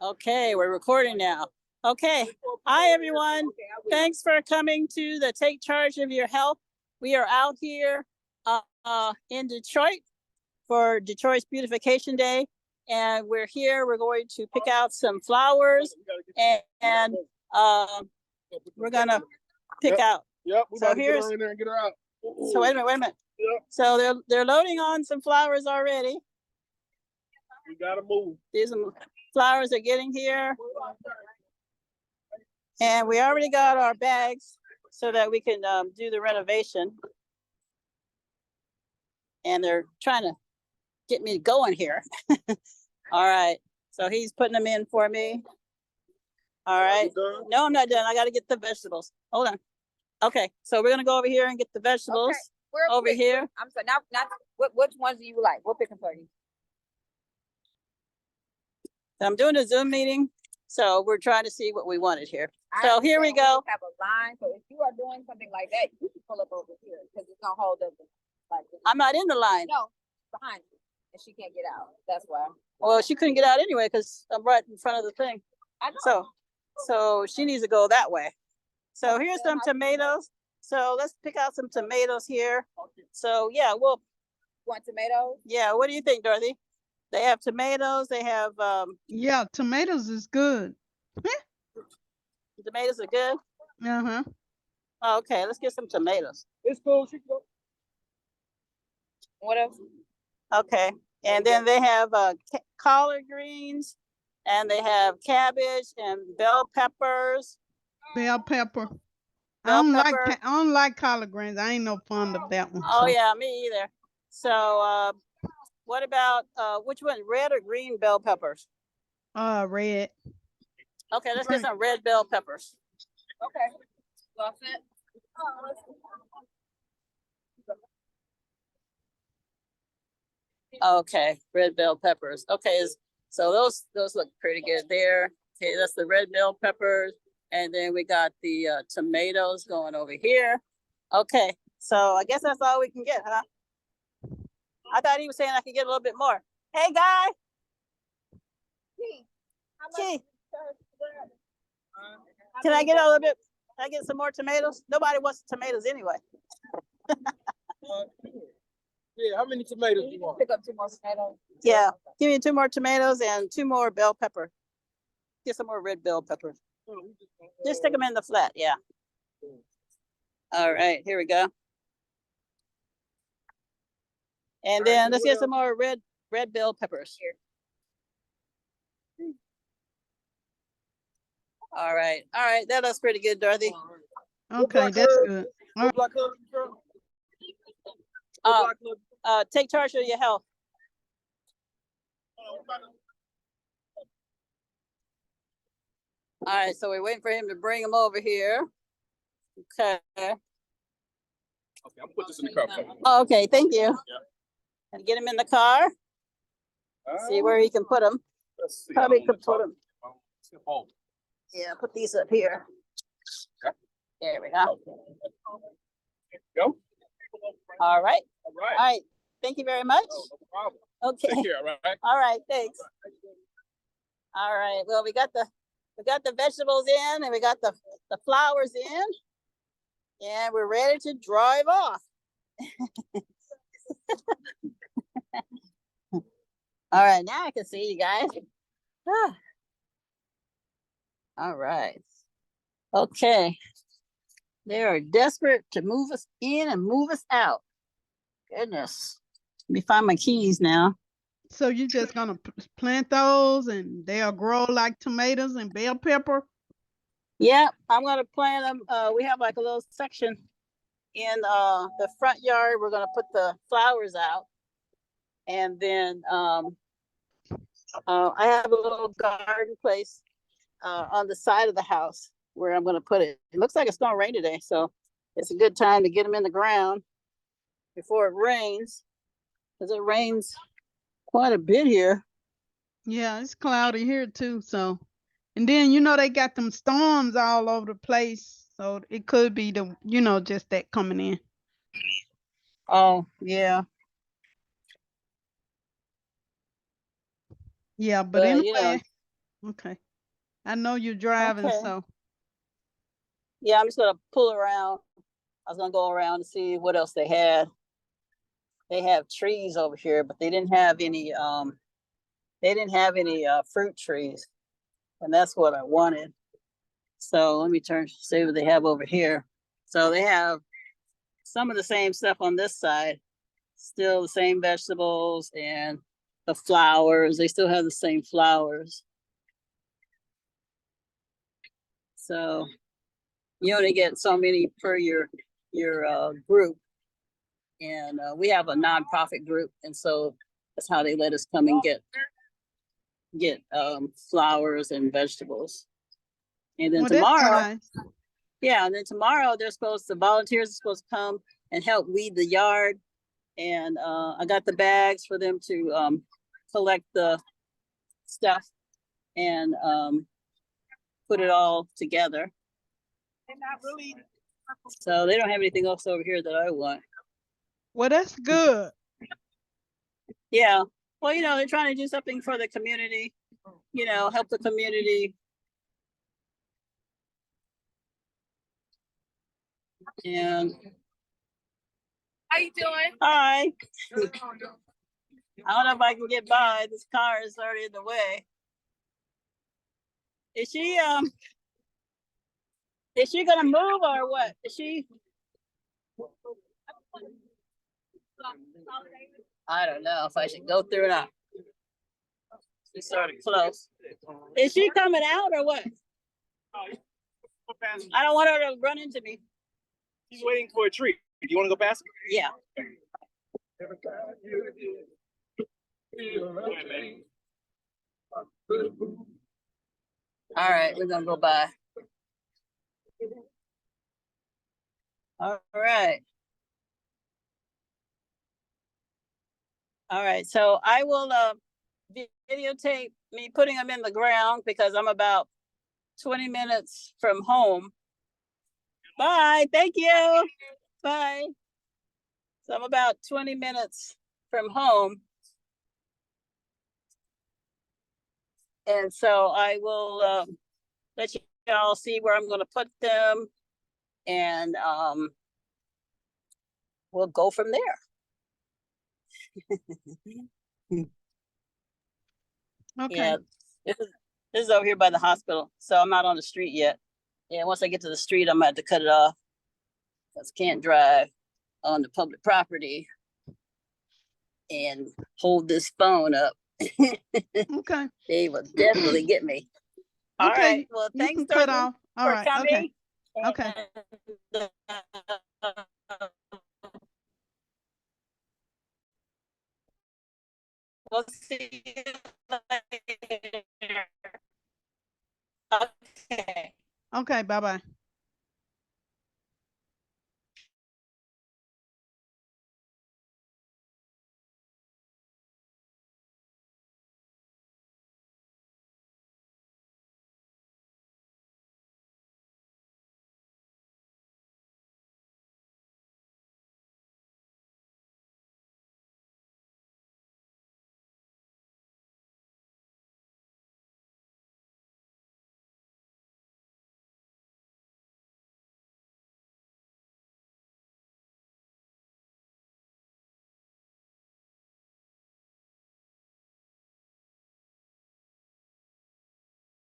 Okay, we're recording now. Okay. Hi, everyone. Thanks for coming to the Take Charge of Your Health. We are out here in Detroit for Detroit's Beautification Day. And we're here. We're going to pick out some flowers and we're going to pick out. Yep. So here's. Get her in there and get her out. So wait a minute. Yep. So they're loading on some flowers already. We gotta move. These flowers are getting here. And we already got our bags so that we can do the renovation. And they're trying to get me going here. All right. So he's putting them in for me. All right. No, I'm not done. I got to get the vegetables. Hold on. Okay. So we're going to go over here and get the vegetables. Okay. Over here. I'm sorry. Not which ones do you like? We'll pick them for you. I'm doing a Zoom meeting. So we're trying to see what we wanted here. So here we go. Have a line. So if you are doing something like that, you can pull up over here because it's gonna hold up. Like I'm not in the line. No, behind you, and she can't get out. That's why. Well, she couldn't get out anyway because I'm right in front of the thing. I know. So she needs to go that way. So here's some tomatoes. So let's pick out some tomatoes here. So yeah, we'll. Want tomatoes? Yeah. What do you think, Dorothy? They have tomatoes. They have. Yeah, tomatoes is good. Tomatoes are good. Uh-huh. Okay, let's get some tomatoes. It's cool. She can go. What else? Okay, and then they have collard greens, and they have cabbage and bell peppers. Bell pepper. Bell I don't like collard greens. I ain't no fond of that one. Oh so. yeah, me either. So what about which one? Red or green bell peppers? Red. Okay, let's get some red bell peppers. Okay. Well set. Okay, red bell peppers. Okay, so those look pretty good there. Okay, that's the red bell peppers, and then we got the tomatoes going over here. Okay, so I guess that's all we can get, huh? I thought he was saying I could get a little bit more. Hey, guy. Gee. Can I get a little bit? Can I get some more tomatoes? Nobody wants tomatoes anyway. Yeah, how many tomatoes do you want? Pick up 2 more tomatoes. Yeah, give me 2 more tomatoes and 2 more bell pepper. Get some more red bell peppers. Just stick them in the flat, yeah. All right, here we go. And then let's get some more red bell peppers. All right, that looks pretty good, Dorothy. Okay, that's good. All right. Take charge of your health. All right, so we're waiting for him to bring him over here. Okay. Okay, I'll put this in the car. Oh, okay, thank you. Yeah. And get him in the car. See where he can put him. Probably could put him. Yeah, put these up here. Okay. There we go. Go. All right. All right. All right. Thank you very much. No problem. Okay. Take care, all right? All right, thanks. All right. Well, we got the vegetables in and we got the flowers in. And we're ready to drive off. All right, now I can see you guys. Ah. All right. Okay. They are desperate to move us in and move us out. Goodness. Let me find my keys now. So you're just gonna plant those and they'll grow like tomatoes and bell pepper? Yeah, I'm gonna plant them. We have like a little section in the front yard. We're gonna put the flowers out. And then I have a little garden place on the side of the house where I'm going to put it. It looks like it's going to rain today, so it's a good time to get them in the ground before it rains, because it rains quite a bit here. Yeah, it's cloudy here too. So, and then they got them storms all over the place, so it could be just that coming in. Oh yeah. Yeah, but But you know, anyway, okay. I know you're driving, okay. so Yeah, I'm just gonna pull around. I was gonna go around to see what else they had. They have trees over here, but they didn't have any fruit trees. And that's what I wanted. So let me see what they have over here. So they have some of the same stuff on this side, still the same vegetables and the flowers. They still have the same flowers. So you only get so many per your group, and we have a nonprofit group, and so that's how they let us come and get flowers and vegetables. And then well, that's tomorrow, nice. yeah, and then tomorrow volunteers are supposed to come and help weed the yard. And I got the bags for them to collect the stuff and put it all together. So they don't have anything else over here that I want. Well, that's good. Yeah. Well, you know, they're trying to do something for the community, you know, help the community. And How you doing? hi. I don't know if I can get by. This car is already in the way. Is she gonna move or what? Is she? I don't know if I should go through or not. She's sort of close. Is she coming out or what? I don't want her to run into me. He's waiting for a treat. Do you want to go past? Yeah. All right, we're gonna go by. All right. All right, so I will videotape me putting them in the ground because I'm about 20 minutes from home. Bye, thank you. Bye. So I'm about 20 minutes from home. And so I will let you all see where I'm gonna put them, and we'll go from there. Okay. Yeah, this is over here by the hospital, so I'm not on the street yet. Yeah, once I get to the street, I'm gonna have to cut it off because I can't drive on the public property and hold this phone up. Okay. They will definitely get me. All Okay. right. Well, You thanks, can cut Dorothy, off. All for right. coming. Okay. Okay. And, we'll see you later. Okay. Okay. Bye-bye.